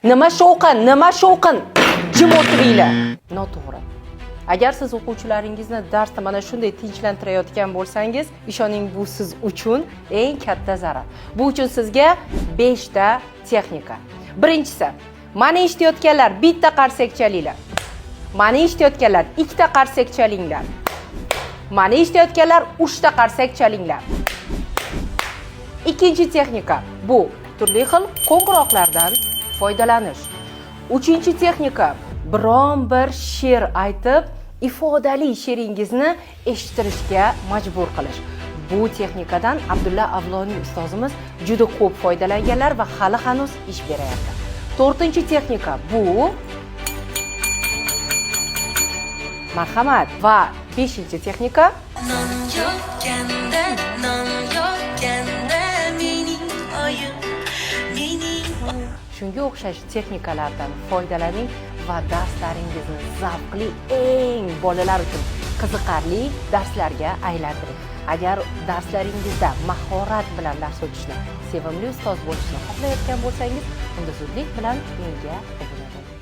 Nima shovqin? Jim o'tiringlar. Noto'g'ri. Agar siz o'quvchilaringizni darsda mana shunday tinchlantirayotgan bo'lsangiz, ishoning bu siz uchun eng katta zarar. Bu uchun sizga 5 ta texnika. Birinchisi, mani eshitayotganlar bitta qarsak chalinglar. Mani eshitayotganlar ikkita qarsak chalinglar. Mani eshitayotganlar 3 ta qarsak chalinglar. Ikkinchi texnika bu turli xil qo'ng'iroqlardan foydalanish. Uchinchi texnika biron bir she'r aytib, ifodali she'ringizni eshittirishga majbur qilish. Bu texnikadan Abdulla Avloniy ustozimiz juda ko'p foydalanganlar va hali hanuz ish beryapti. To'rtinchi texnika bu marhamat va beshinchi texnika shunga o'xshash texnikalardan foydalaning va darslaringizni zavqli, eng bolalar uchun qiziqarli darslarga aylantiring. Agar darslaringizda mahorat bilan dars o'tishni, sevimli ustoz bo'lishni xohlayotgan bo'lsangiz, unda zudlik bilan menga obuna bo'ling.